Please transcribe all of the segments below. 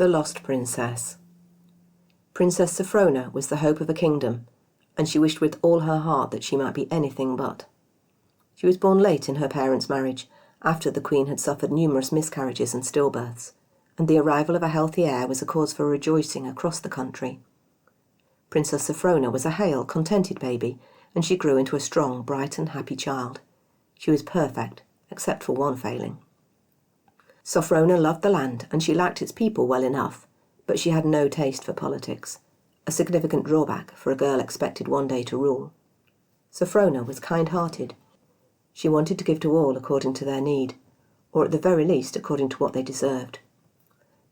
The Lost Princess. Princess Sophrona was the hope of a kingdom, and she wished with all her heart that she might be anything but. She was born late in her parents' marriage, after the queen had suffered numerous miscarriages and stillbirths, and the arrival of a healthy heir was a cause for rejoicing across the country. Princess Sophrona was a hale, contented baby, and she grew into a strong, bright and happy child. She was perfect, except for one failing. Sophrona loved the land, and she liked its people well enough, but she had no taste for politics, a significant drawback for a girl expected one day to rule. Sophrona was kind-hearted. She wanted to give to all according to their need, or at the very least according to what they deserved.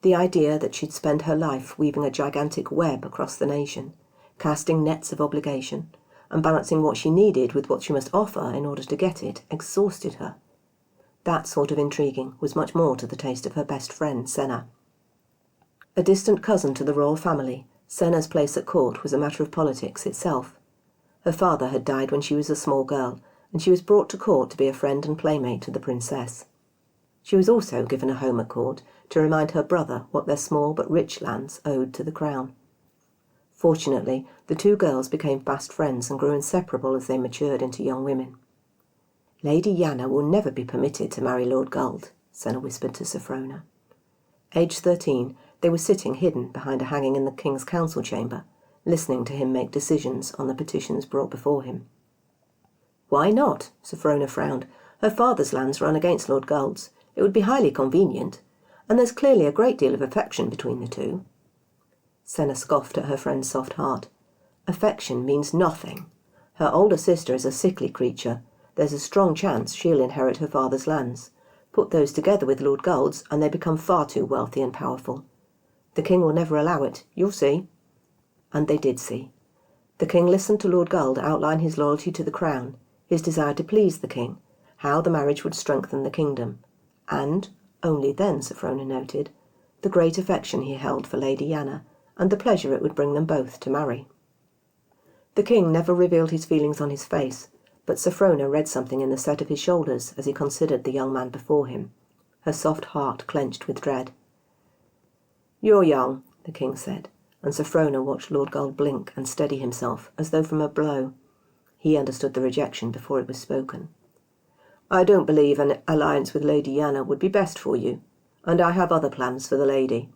The idea that she'd spend her life weaving a gigantic web across the nation, casting nets of obligation, and balancing what she needed with what she must offer in order to get it, exhausted her. That sort of intriguing was much more to the taste of her best friend, Senna. A distant cousin to the royal family, Senna's place at court was a matter of politics itself. Her father had died when she was a small girl, and she was brought to court to be a friend and playmate to the princess. She was also given a home at court to remind her brother what their small but rich lands owed to the crown. Fortunately, the two girls became fast friends and grew inseparable as they matured into young women. "Lady Yana will never be permitted to marry Lord Guld," Senna whispered to Sophrona. Aged 13, they were sitting hidden behind a hanging in the king's council chamber, listening to him make decisions on the petitions brought before him. "Why not?" Sophrona frowned. "Her father's lands run against Lord Guld's. It would be highly convenient, and there's clearly a great deal of affection between the two." Senna scoffed at her friend's soft heart. "Affection means nothing. Her older sister is a sickly creature. There's a strong chance she'll inherit her father's lands. Put those together with Lord Guld's, and they become far too wealthy and powerful. The king will never allow it. You'll see." And they did see. The king listened to Lord Guld outline his loyalty to the crown, his desire to please the king, how the marriage would strengthen the kingdom, and, only then, Sophrona noted, the great affection he held for Lady Yana, and the pleasure it would bring them both to marry. The king never revealed his feelings on his face, but Sophrona read something in the set of his shoulders as he considered the young man before him. Her soft heart clenched with dread. "You're young," the king said, and Sophrona watched Lord Guld blink and steady himself, as though from a blow. He understood the rejection before it was spoken. "I don't believe an alliance with Lady Yana would be best for you, and I have other plans for the lady."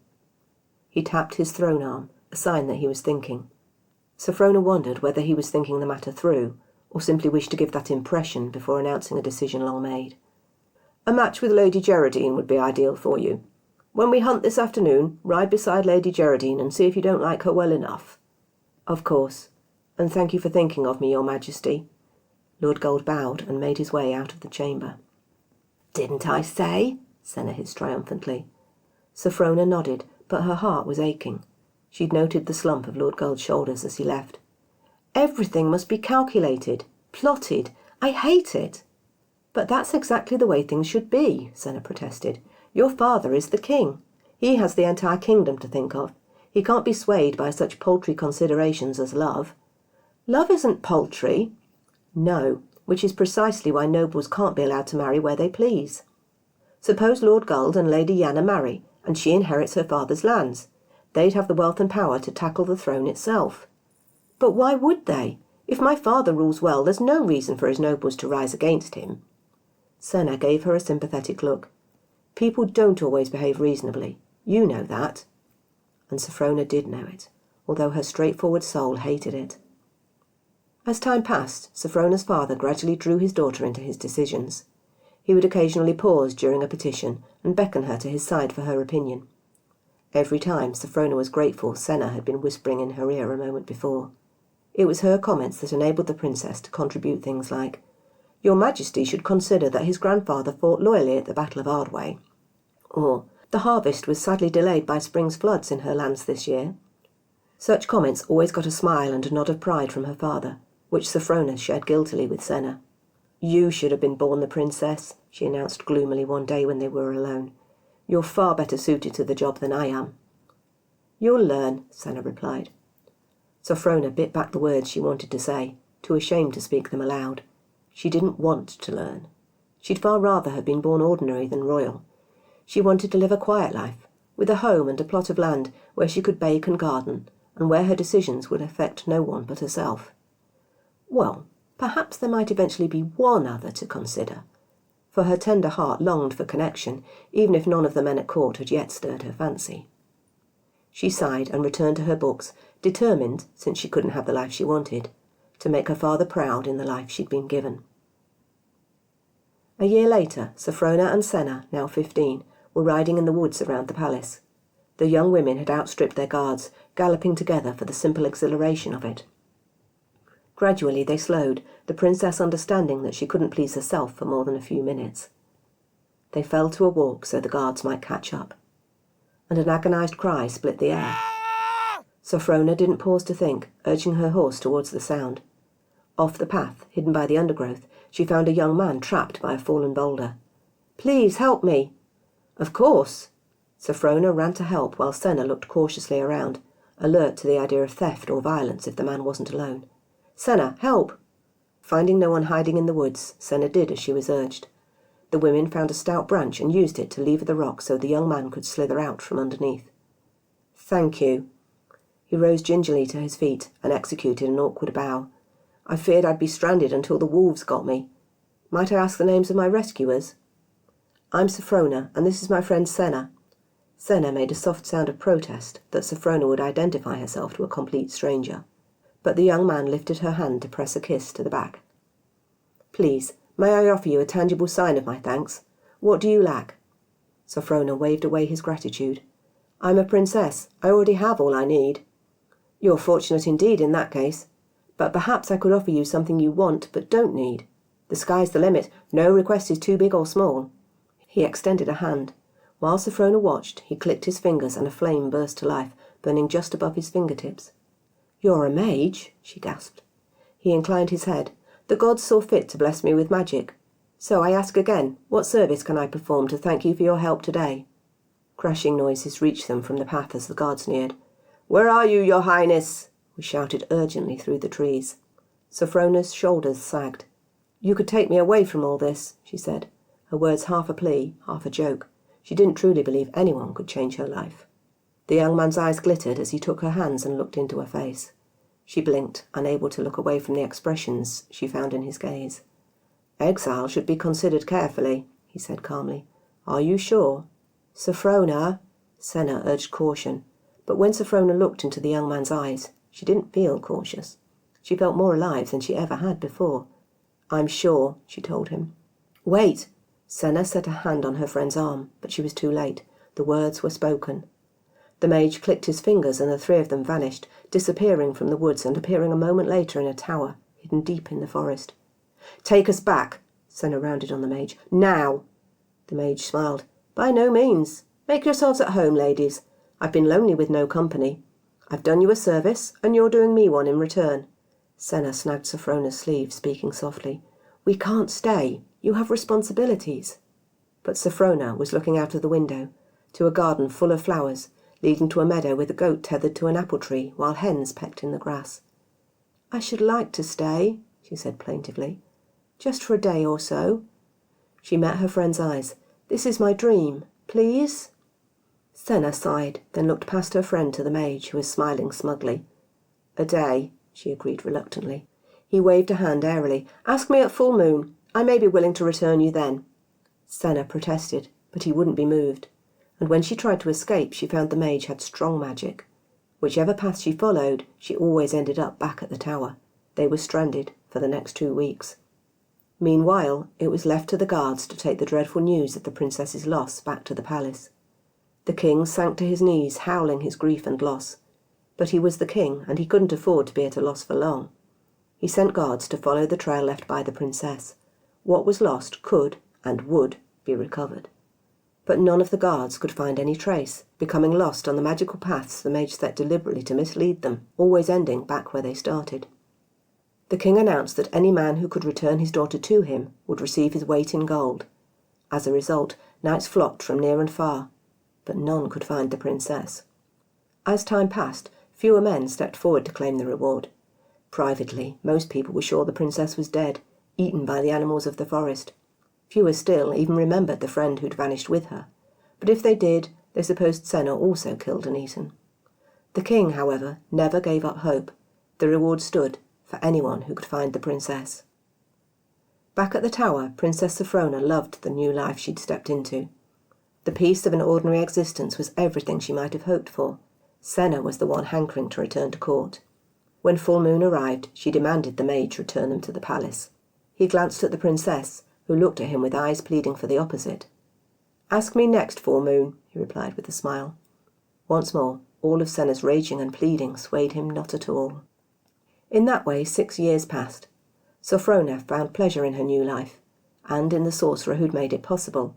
He tapped his throne arm, a sign that he was thinking. Sophrona wondered whether he was thinking the matter through, or simply wished to give that impression before announcing a decision long made. "A match with Lady Geraldine would be ideal for you. When we hunt this afternoon, ride beside Lady Geraldine and see if you don't like her well enough." "Of course, and thank you for thinking of me, Your Majesty." Lord Guld bowed and made his way out of the chamber. "Didn't I say?" Senna hissed triumphantly. Sophrona nodded, but her heart was aching. She'd noted the slump of Lord Guld's shoulders as he left. "Everything must be calculated, plotted. I hate it." "But that's exactly the way things should be," Senna protested. "Your father is the king. He has the entire kingdom to think of. He can't be swayed by such paltry considerations as love." "Love isn't paltry." "No, which is precisely why nobles can't be allowed to marry where they please. Suppose Lord Guld and Lady Yana marry, and she inherits her father's lands. They'd have the wealth and power to tackle the throne itself." "But why would they? If my father rules well, there's no reason for his nobles to rise against him." Senna gave her a sympathetic look. "People don't always behave reasonably. You know that." And Sophrona did know it, although her straightforward soul hated it. As time passed, Sophrona's father gradually drew his daughter into his decisions. He would occasionally pause during a petition and beckon her to his side for her opinion. Every time, Sophrona was grateful Senna had been whispering in her ear a moment before. It was her comments that enabled the princess to contribute things like, "Your Majesty should consider that his grandfather fought loyally at the Battle of Ardway," or "The harvest was sadly delayed by spring's floods in her lands this year." Such comments always got a smile and a nod of pride from her father, which Sophrona shared guiltily with Senna. "You should have been born the princess," she announced gloomily one day when they were alone. "You're far better suited to the job than I am." "You'll learn," Senna replied. Sophrona bit back the words she wanted to say, too ashamed to speak them aloud. She didn't want to learn. She'd far rather have been born ordinary than royal. She wanted to live a quiet life, with a home and a plot of land where she could bake and garden, and where her decisions would affect no one but herself. Well, perhaps there might eventually be one other to consider, for her tender heart longed for connection, even if none of the men at court had yet stirred her fancy. She sighed and returned to her books, determined, since she couldn't have the life she wanted, to make her father proud in the life she'd been given. A year later, Sophrona and Senna, now 15, were riding in the woods around the palace. The young women had outstripped their guards, galloping together for the simple exhilaration of it. Gradually they slowed, the princess understanding that she couldn't please herself for more than a few minutes. They fell to a walk so the guards might catch up, and an agonized cry split the air. Sophrona didn't pause to think, urging her horse towards the sound. Off the path, hidden by the undergrowth, she found a young man trapped by a fallen boulder. "Please help me." "Of course." Sophrona ran to help while Senna looked cautiously around, alert to the idea of theft or violence if the man wasn't alone. "Senna, help!" Finding no one hiding in the woods, Senna did as she was urged. The women found a stout branch and used it to lever the rock so the young man could slither out from underneath. "Thank you." He rose gingerly to his feet and executed an awkward bow. "I feared I'd be stranded until the wolves got me. Might I ask the names of my rescuers?" "I'm Sophrona, and this is my friend Senna." Senna made a soft sound of protest that Sophrona would identify herself to a complete stranger, but the young man lifted her hand to press a kiss to the back. "Please, may I offer you a tangible sign of my thanks? What do you lack?" Sophrona waved away his gratitude. "I'm a princess. I already have all I need." "You're fortunate indeed in that case. But perhaps I could offer you something you want but don't need. The sky's the limit. No request is too big or small." He extended a hand. While Sophrona watched, he clicked his fingers and a flame burst to life, burning just above his fingertips. "You're a mage?" she gasped. He inclined his head. "The gods saw fit to bless me with magic. So I ask again, what service can I perform to thank you for your help today?" Crashing noises reached them from the path as the guards neared. "Where are you, your highness?" was shouted urgently through the trees. Sophrona's shoulders sagged. "You could take me away from all this," she said, her words half a plea, half a joke. She didn't truly believe anyone could change her life. The young man's eyes glittered as he took her hands and looked into her face. She blinked, unable to look away from the expressions she found in his gaze. "Exile should be considered carefully," he said calmly. "Are you sure?" "Sophrona," Senna urged caution, but when Sophrona looked into the young man's eyes, she didn't feel cautious. She felt more alive than she ever had before. "I'm sure," she told him. "Wait!" Senna set a hand on her friend's arm, but she was too late. The words were spoken. The mage clicked his fingers and the three of them vanished, disappearing from the woods and appearing a moment later in a tower, hidden deep in the forest. "Take us back!" Senna rounded on the mage. "Now!" The mage smiled. "By no means. Make yourselves at home, ladies. I've been lonely with no company. I've done you a service, and you're doing me one in return." Senna snagged Sophrona's sleeve, speaking softly. "We can't stay. You have responsibilities." But Sophrona was looking out of the window, to a garden full of flowers, leading to a meadow with a goat tethered to an apple tree while hens pecked in the grass. "I should like to stay," she said plaintively. "Just for a day or so." She met her friend's eyes. "This is my dream. Please?" Senna sighed, then looked past her friend to the mage, who was smiling smugly. "A day," she agreed reluctantly. He waved a hand airily. "Ask me at full moon. I may be willing to return you then." Senna protested, but he wouldn't be moved, and when she tried to escape she found the mage had strong magic. Whichever path she followed, she always ended up back at the tower. They were stranded for the next 2 weeks. Meanwhile, it was left to the guards to take the dreadful news of the princess's loss back to the palace. The king sank to his knees, howling his grief and loss. But he was the king, and he couldn't afford to be at a loss for long. He sent guards to follow the trail left by the princess. What was lost could, and would, be recovered. But none of the guards could find any trace, becoming lost on the magical paths the mage set deliberately to mislead them, always ending back where they started. The king announced that any man who could return his daughter to him would receive his weight in gold. As a result, knights flocked from near and far, but none could find the princess. As time passed, fewer men stepped forward to claim the reward. Privately, most people were sure the princess was dead, eaten by the animals of the forest. Fewer still even remembered the friend who'd vanished with her, but if they did, They supposed Senna also killed and eaten. The king, however, never gave up hope. The reward stood for anyone who could find the princess. Back at the tower, Princess Sophrona loved the new life she'd stepped into. The peace of an ordinary existence was everything she might have hoped for. Senna was the one hankering to return to court. When full moon arrived, she demanded the mage return them to the palace. He glanced at the princess, who looked at him with eyes pleading for the opposite. "Ask me next, full moon," he replied with a smile. Once more, all of Senna's raging and pleading swayed him not at all. In that way 6 years passed. Sophrona found pleasure in her new life, and in the sorcerer who'd made it possible.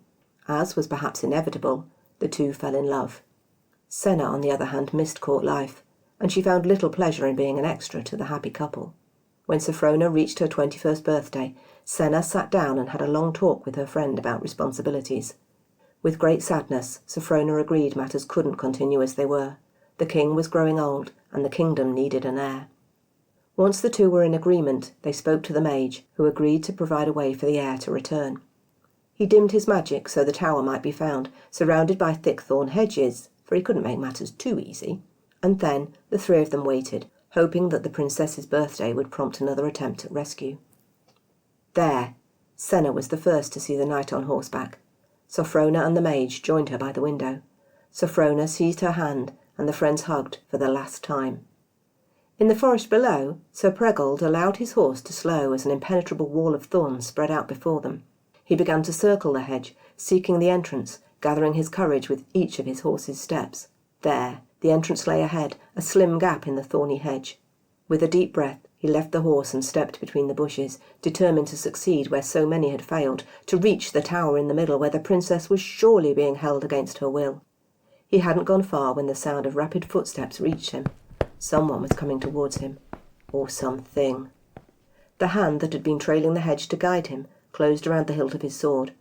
As was perhaps inevitable, the two fell in love. Senna, on the other hand, missed court life, and she found little pleasure in being an extra to the happy couple. When Sophrona reached her 21st birthday, Senna sat down and had a long talk with her friend about responsibilities. With great sadness, Sophrona agreed matters couldn't continue as they were. The king was growing old, and the kingdom needed an heir. Once the two were in agreement, they spoke to the mage, who agreed to provide a way for the heir to return. He dimmed his magic so the tower might be found, surrounded by thick thorn hedges, for he couldn't make matters too easy. And then the three of them waited, hoping that the princess's birthday would prompt another attempt at rescue. There! Senna was the first to see the knight on horseback. Sophrona and the mage joined her by the window. Sophrona seized her hand, and the friends hugged for the last time. In the forest below, Sir Preggold allowed his horse to slow as an impenetrable wall of thorns spread out before them. He began to circle the hedge, seeking the entrance, gathering his courage with each of his horse's steps. There, the entrance lay ahead, a slim gap in the thorny hedge. With a deep breath, he left the horse and stepped between the bushes, determined to succeed where so many had failed, to reach the tower in the middle where the princess was surely being held against her will. He hadn't gone far when the sound of rapid footsteps reached him. Someone was coming towards him. Or something. The hand that had been trailing the hedge to guide him closed around the hilt of his sword,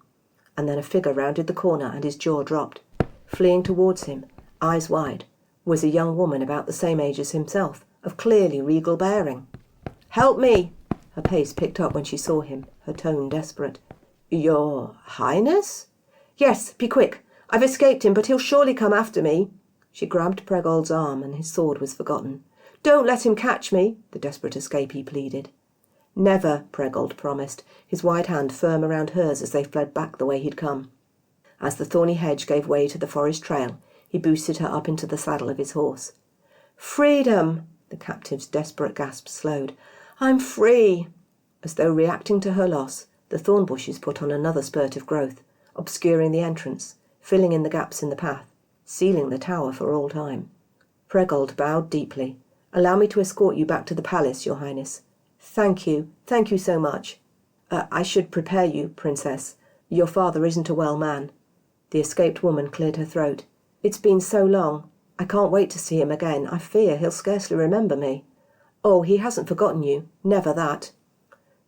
and then a figure rounded the corner and his jaw dropped. Fleeing towards him, eyes wide, was a young woman about the same age as himself, of clearly regal bearing. "Help me!" Her pace picked up when she saw him, her tone desperate. "Your Highness?" "Yes, be quick. I've escaped him, but he'll surely come after me." She grabbed Preggold's arm, and his sword was forgotten. "Don't let him catch me," the desperate escapee pleaded. "Never," Preggold promised, his wide hand firm around hers as they fled back the way he'd come. As the thorny hedge gave way to the forest trail, he boosted her up into the saddle of his horse. "Freedom!" The captive's desperate gasp slowed. "I'm free!" As though reacting to her loss, the thorn bushes put on another spurt of growth, obscuring the entrance, filling in the gaps in the path, sealing the tower for all time. Preggold bowed deeply. "Allow me to escort you back to the palace, Your Highness." Thank you so much. I should prepare you, Princess. Your father isn't a well man." The escaped woman cleared her throat. "It's been so long. I can't wait to see him again. I fear he'll scarcely remember me." "Oh, he hasn't forgotten you. Never that."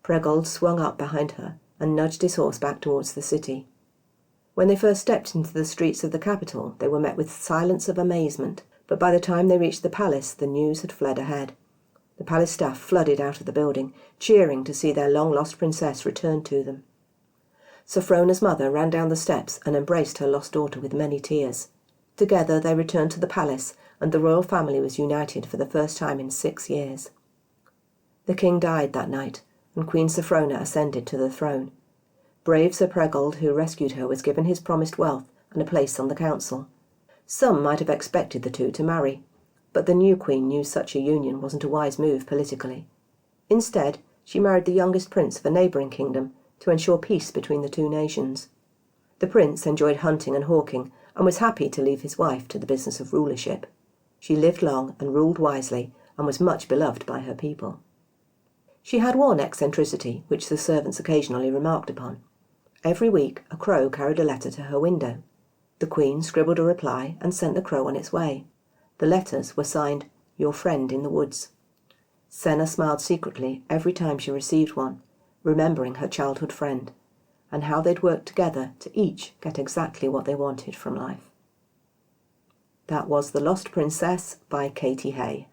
Preggold swung up behind her and nudged his horse back towards the city. When they first stepped into the streets of the capital, they were met with silence of amazement, but by the time they reached the palace, the news had fled ahead. The palace staff flooded out of the building, cheering to see their long-lost princess return to them. Sophrona's mother ran down the steps and embraced her lost daughter with many tears. Together they returned to the palace, and the royal family was united for the first time in 6 years. The king died that night, and Queen Sophrona ascended to the throne. Brave Sir Preggold, who rescued her, was given his promised wealth and a place on the council. Some might have expected the two to marry, but the new queen knew such a union wasn't a wise move politically. Instead, she married the youngest prince of a neighbouring kingdom to ensure peace between the two nations. The prince enjoyed hunting and hawking and was happy to leave his wife to the business of rulership. She lived long and ruled wisely and was much beloved by her people. She had one eccentricity which the servants occasionally remarked upon. Every week a crow carried a letter to her window. The queen scribbled a reply and sent the crow on its way. The letters were signed, "Your friend in the woods." Senna smiled secretly every time she received one, remembering her childhood friend, and how they'd worked together to each get exactly what they wanted from life. That was The Lost Princess by Katy Haye.